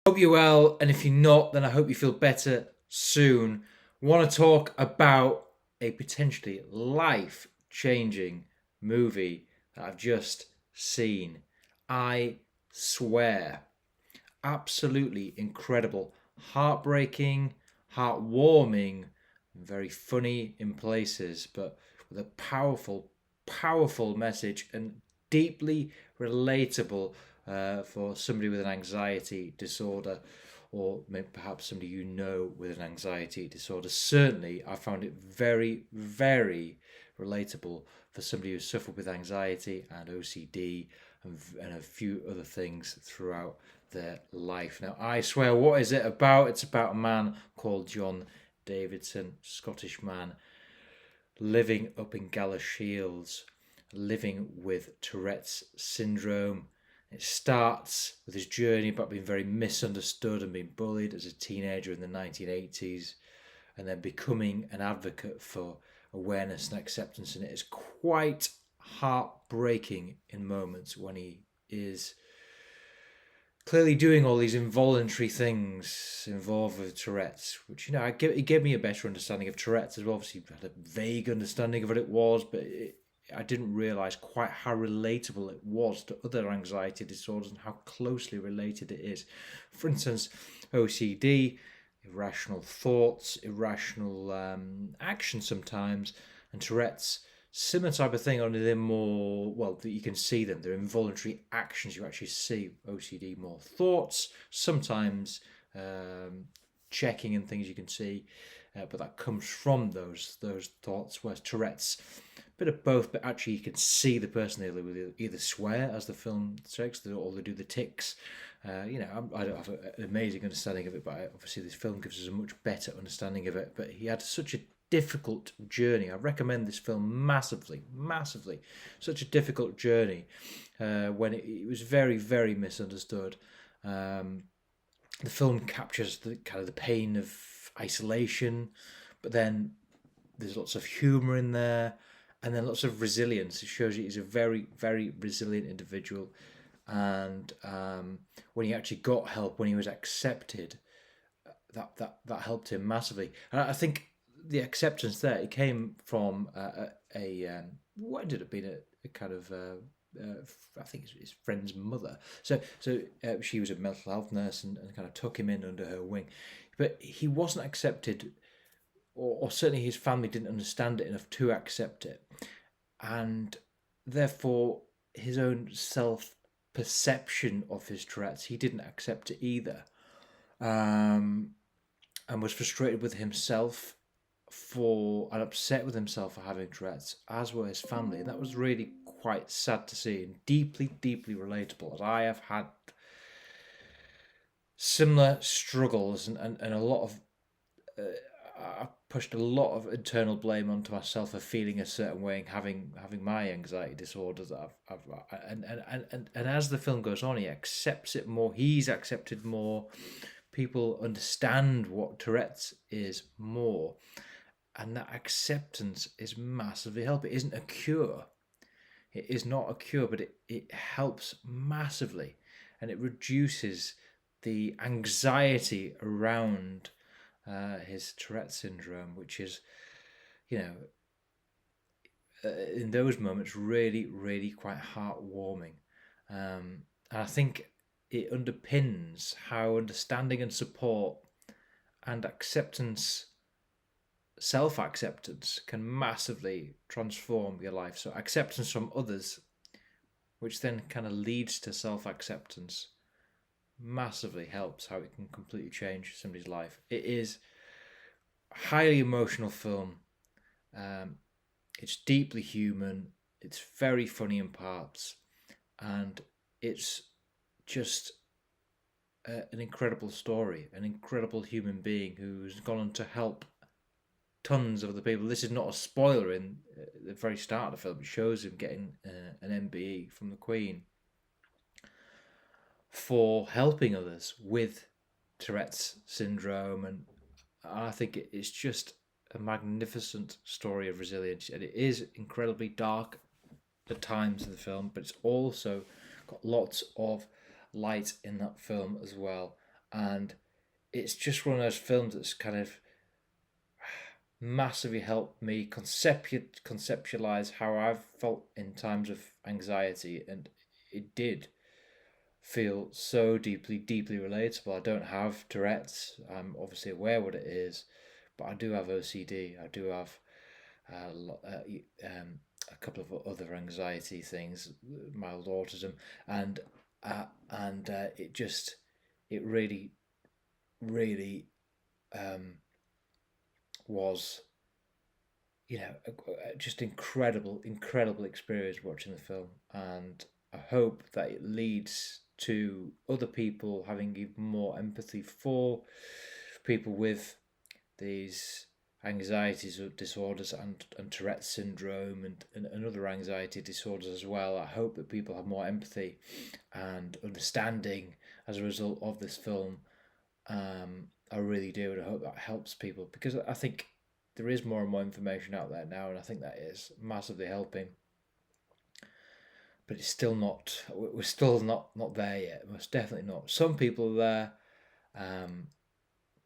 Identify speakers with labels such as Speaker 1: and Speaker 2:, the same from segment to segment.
Speaker 1: Hope you're well, and if you're not, then I hope you feel better soon. Want to talk about a potentially life changing movie that I've just seen. I swear. Absolutely incredible. Heartbreaking, heartwarming, very funny in places, but with a powerful, powerful message and deeply relatable for somebody with an anxiety disorder, or maybe perhaps somebody you know with an anxiety disorder. Certainly, I found it very, very relatable for somebody who suffered with anxiety and OCD and a few other things throughout their life. Now, I swear, what is it about? It's about a man called John Davidson, Scottish man, living up in Galashiels, living with Tourette's syndrome. It starts with his journey about being very misunderstood and being bullied as a teenager in the 1980s, and then becoming an advocate for awareness and acceptance. And it is quite heartbreaking in moments when he is clearly doing all these involuntary things involved with Tourette's, which, it gave me a better understanding of Tourette's as well. Obviously, I had a vague understanding of what it was, but I didn't realise quite how relatable it was to other anxiety disorders and how closely related it is. For instance, OCD, irrational thoughts, irrational action sometimes, and Tourette's, similar type of thing, only they're more, well, that you can see them. They're involuntary actions. You actually see OCD more thoughts, sometimes checking and things you can see, but that comes from those thoughts. Whereas Tourette's, a bit of both, but actually you can see the person. They either swear, as the film says, or they do the tics. I don't have an amazing understanding of it, but obviously this film gives us a much better understanding of it. But he had such a difficult journey. I recommend this film massively, massively. Such a difficult journey when it was very, very misunderstood. The film captures the kind of the pain of isolation, but then there's lots of humour in there, and then lots of resilience. It shows you he's a very, very resilient individual, and when he actually got help, when he was accepted, that helped him massively. And I think the acceptance there, it came from what ended up being a kind of I think his friend's mother. So she was a mental health nurse and kind of took him in under her wing, but he wasn't accepted, or certainly his family didn't understand it enough to accept it, and therefore his own self perception of his Tourette's, he didn't accept it either, and was frustrated with himself and upset with himself for having Tourette's, as were his family. And that was really quite sad to see and deeply, deeply relatable, as I have had similar struggles and a lot of I pushed a lot of internal blame onto myself for feeling a certain way and having my anxiety disorders. And as the film goes on, he accepts it more. He's accepted more. People understand what Tourette's is more, and that acceptance is massively helpful. It isn't a cure. It is not a cure, but it helps massively, and it reduces the anxiety around his Tourette syndrome, which is, in those moments, really, really quite heartwarming. And I think it underpins how understanding and support and acceptance, self-acceptance, can massively transform your life. So acceptance from others, which then kind of leads to self-acceptance, massively helps how it can completely change somebody's life. It is a highly emotional film. It's deeply human. It's very funny in parts, and it's just an incredible story, an incredible human being who's gone on to help tons of other people. This is not a spoiler. In the very start of the film, it shows him getting an MBE from the Queen for helping others with Tourette's syndrome, and I think it's just a magnificent story of resilience, and it is incredibly dark at times in the film, but it's also got lots of light in that film as well. And it's just one of those films that's kind of massively helped me conceptualize how I've felt in times of anxiety, and it did feel so deeply relatable. I don't have Tourette's. I'm obviously aware what it is, but I do have OCD. I do have a couple of other anxiety things, mild autism, and it really was, just incredible experience watching the film, and I hope that it leads to other people having even more empathy for people with these anxiety disorders and Tourette syndrome and other anxiety disorders as well. I hope that people have more empathy and understanding as a result of this film. I really do, and I hope that helps people, because I think there is more and more information out there now, and I think that is massively helping. But it's still not. We're still not there yet. Most definitely not. Some people are there,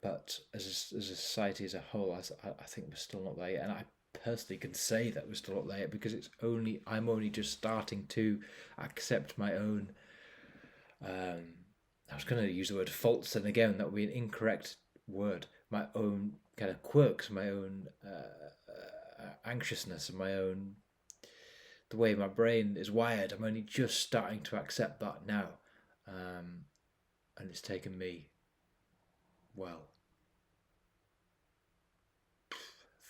Speaker 1: but as a society as a whole, I think we're still not there yet. And I personally can say that we're still not there yet, because I'm only just starting to accept my own. I was going to use the word faults, and again, that would be an incorrect word. My own kind of quirks, my own anxiousness, and my own the way my brain is wired. I'm only just starting to accept that now, and it's taken me, well,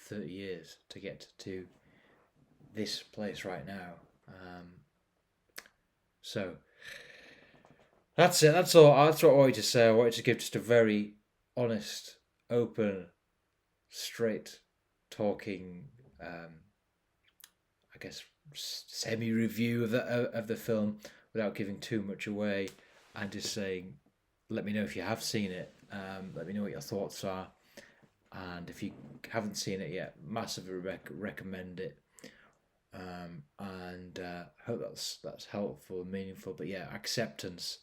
Speaker 1: 30 years to get to this place right now. So that's it. That's all. That's what I wanted to say. I wanted to give just a very honest, open, straight talking, I guess, semi-review of the film, without giving too much away, and just saying, let me know if you have seen it. Let me know what your thoughts are, and if you haven't seen it yet, massively recommend it. And hope that's helpful and meaningful. But yeah, acceptance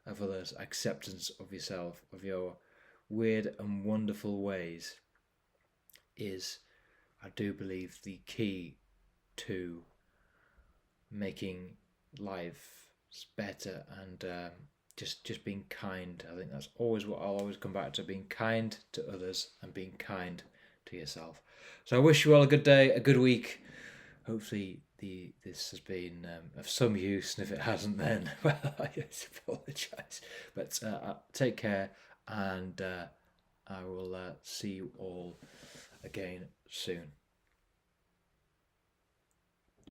Speaker 1: of others, acceptance of yourself, of your weird and wonderful ways, is, I do believe, the key to making life better, and just being kind. I think that's always what I'll always come back to: being kind to others and being kind to yourself. So I wish you all a good day, a good week. Hopefully this has been of some use, and if it hasn't, then well, I just apologise. But take care, and I will see you all again soon.